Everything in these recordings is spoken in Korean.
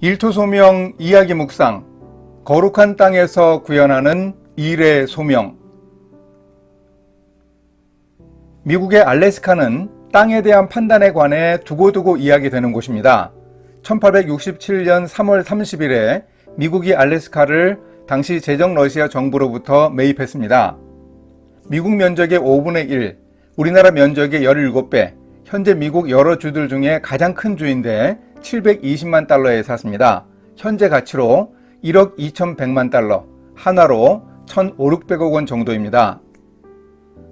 일토소명 이야기 묵상, 거룩한 땅에서 구현하는 일의 소명. 미국의 알래스카는 땅에 대한 판단에 관해 두고두고 이야기되는 곳입니다. 1867년 3월 30일에 미국이 알래스카를 당시 제정 러시아 정부로부터 매입했습니다. 미국 면적의 5분의 1, 우리나라 면적의 17배, 현재 미국 여러 주들 중에 가장 큰 주인데 720만 달러에 샀습니다. 현재 가치로 1억 2100만 달러, 한화로 1,500억 원 정도입니다.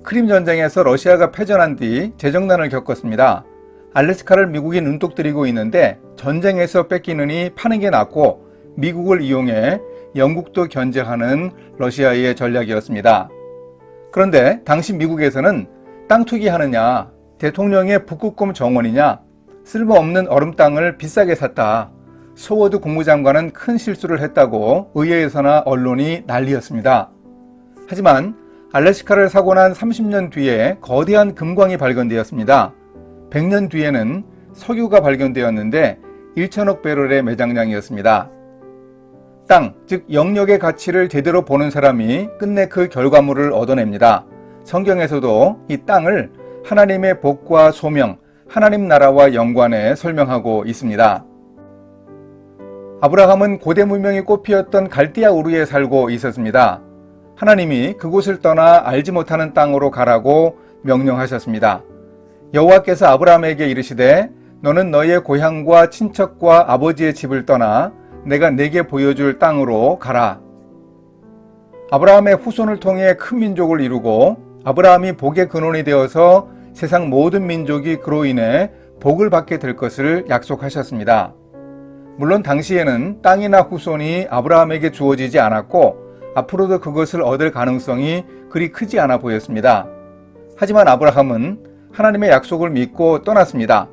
크림 전쟁에서 러시아가 패전한 뒤 재정난을 겪었습니다. 알래스카를 미국이 눈독 들이고 있는데 전쟁에서 뺏기느니 파는 게 낫고 미국을 이용해 영국도 견제하는 러시아의 전략이었습니다. 그런데 당시 미국에서는 땅 투기하느냐, 대통령의 북극곰 정원이냐, 쓸모없는 얼음 땅을 비싸게 샀다, 소워드 국무장관은 큰 실수를 했다고 의회에서나 언론이 난리였습니다. 하지만 알래스카를 사고 난 30년 뒤에 거대한 금광이 발견되었습니다. 100년 뒤에는 석유가 발견되었는데 1천억 배럴의 매장량이었습니다. 땅, 즉 영역의 가치를 제대로 보는 사람이 끝내 그 결과물을 얻어냅니다. 성경에서도 이 땅을 하나님의 복과 소명, 하나님 나라와 연관해 설명하고 있습니다. 아브라함은 고대 문명이 꽃피었던 갈대아 우르에 살고 있었습니다. 하나님이 그곳을 떠나 알지 못하는 땅으로 가라고 명령하셨습니다. 여호와께서 아브라함에게 이르시되 너는 너의 고향과 친척과 아버지의 집을 떠나 내가 내게 보여줄 땅으로 가라. 아브라함의 후손을 통해 큰 민족을 이루고 아브라함이 복의 근원이 되어서 세상 모든 민족이 그로 인해 복을 받게 될 것을 약속하셨습니다. 물론 당시에는 땅이나 후손이 아브라함에게 주어지지 않았고 앞으로도 그것을 얻을 가능성이 그리 크지 않아 보였습니다. 하지만 아브라함은 하나님의 약속을 믿고 떠났습니다.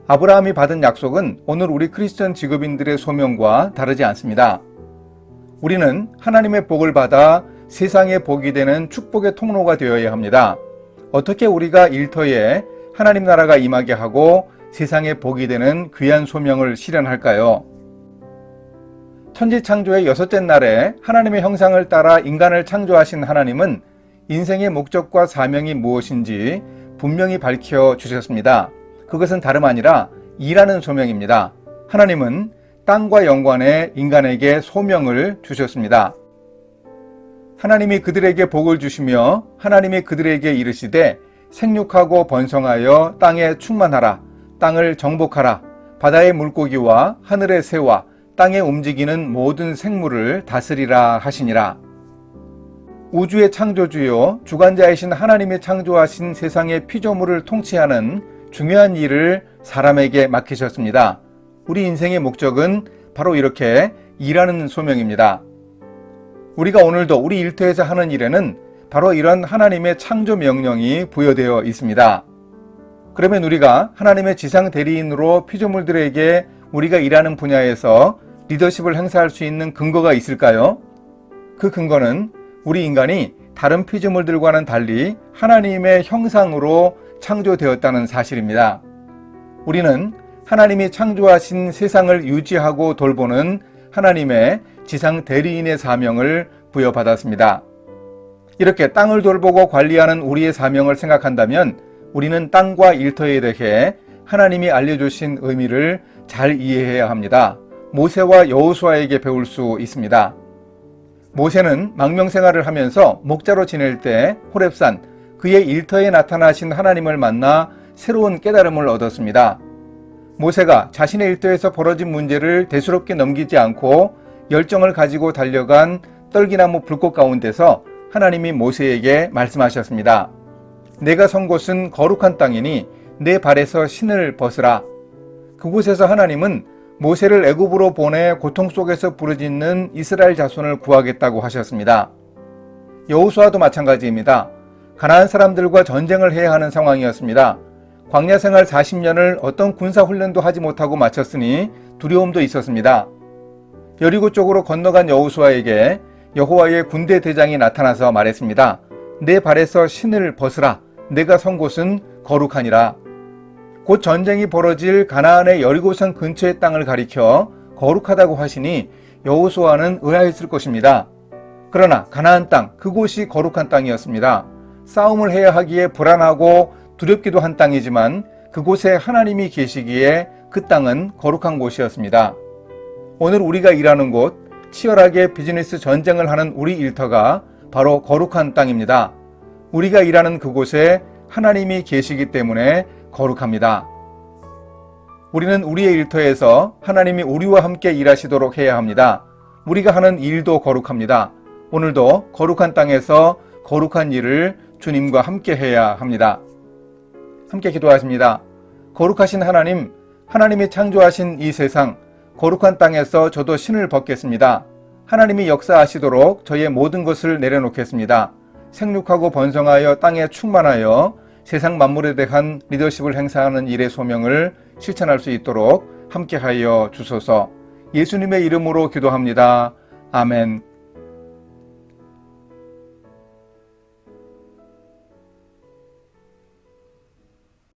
아브라함이 받은 약속은 오늘 우리 크리스천 직업인들의 소명과 다르지 않습니다. 우리는 하나님의 복을 받아 세상의 복이 되는 축복의 통로가 되어야 합니다. 어떻게 우리가 일터에 하나님 나라가 임하게 하고 세상의 복이 되는 귀한 소명을 실현할까요? 천지 창조의 6째 날에 하나님의 형상을 따라 인간을 창조하신 하나님은 인생의 목적과 사명이 무엇인지 분명히 밝혀 주셨습니다. 그것은 다름 아니라 일하는 소명입니다. 하나님은 땅과 연관해 인간에게 소명을 주셨습니다. 하나님이 그들에게 복을 주시며 하나님이 그들에게 이르시되 생육하고 번성하여 땅에 충만하라, 땅을 정복하라, 바다의 물고기와 하늘의 새와 땅에 움직이는 모든 생물을 다스리라 하시니라. 우주의 창조주요 주관자이신 하나님이 창조하신 세상의 피조물을 통치하는 중요한 일을 사람에게 맡기셨습니다. 우리 인생의 목적은 바로 이렇게 일하는 소명입니다. 우리가 오늘도 우리 일터에서 하는 일에는 바로 이런 하나님의 창조 명령이 부여되어 있습니다. 그러면 우리가 하나님의 지상 대리인으로 피조물들에게 우리가 일하는 분야에서 리더십을 행사할 수 있는 근거가 있을까요? 그 근거는 우리 인간이 다른 피조물들과는 달리 하나님의 형상으로 창조되었다는 사실입니다. 우리는 하나님이 창조하신 세상을 유지하고 돌보는 하나님의 지상 대리인의 사명을 부여받았습니다. 이렇게 땅을 돌보고 관리하는 우리의 사명을 생각한다면 우리는 땅과 일터에 대해 하나님이 알려주신 의미를 잘 이해해야 합니다. 모세와 여호수아에게 배울 수 있습니다. 모세는 망명생활을 하면서 목자로 지낼 때 호렙산, 그의 일터에 나타나신 하나님을 만나 새로운 깨달음을 얻었습니다. 모세가 자신의 일터에서 벌어진 문제를 대수롭게 넘기지 않고 열정을 가지고 달려간 떨기나무 불꽃 가운데서 하나님이 모세에게 말씀하셨습니다. 내가 선 곳은 거룩한 땅이니 내 발에서 신을 벗으라. 그곳에서 하나님은 모세를 애굽으로 보내 고통 속에서 부르짖는 이스라엘 자손을 구하겠다고 하셨습니다. 여호수아도 마찬가지입니다. 가나안 사람들과 전쟁을 해야 하는 상황이었습니다. 광야 생활 40년을 어떤 군사 훈련도 하지 못하고 마쳤으니 두려움도 있었습니다. 여리고 쪽으로 건너간 여호수아에게 여호와의 군대 대장이 나타나서 말했습니다. 내 발에서 신을 벗으라. 내가 선 곳은 거룩하니라. 곧 전쟁이 벌어질 가나안의 여리고성 근처의 땅을 가리켜 거룩하다고 하시니 여호수아는 의아했을 것입니다. 그러나 가나안 땅, 그곳이 거룩한 땅이었습니다. 싸움을 해야 하기에 불안하고 두렵기도 한 땅이지만 그곳에 하나님이 계시기에 그 땅은 거룩한 곳이었습니다. 오늘 우리가 일하는 곳, 치열하게 비즈니스 전쟁을 하는 우리 일터가 바로 거룩한 땅입니다. 우리가 일하는 그곳에 하나님이 계시기 때문에 거룩합니다. 우리는 우리의 일터에서 하나님이 우리와 함께 일하시도록 해야 합니다. 우리가 하는 일도 거룩합니다. 오늘도 거룩한 땅에서 거룩한 일을 주님과 함께 해야 합니다. 함께 기도하십니다. 거룩하신 하나님, 하나님이 창조하신 이 세상, 거룩한 땅에서 저도 신을 벗겠습니다. 하나님이 역사하시도록 저의 모든 것을 내려놓겠습니다. 생육하고 번성하여 땅에 충만하여 세상 만물에 대한 리더십을 행사하는 일의 소명을 실천할 수 있도록 함께하여 주소서. 예수님의 이름으로 기도합니다. 아멘.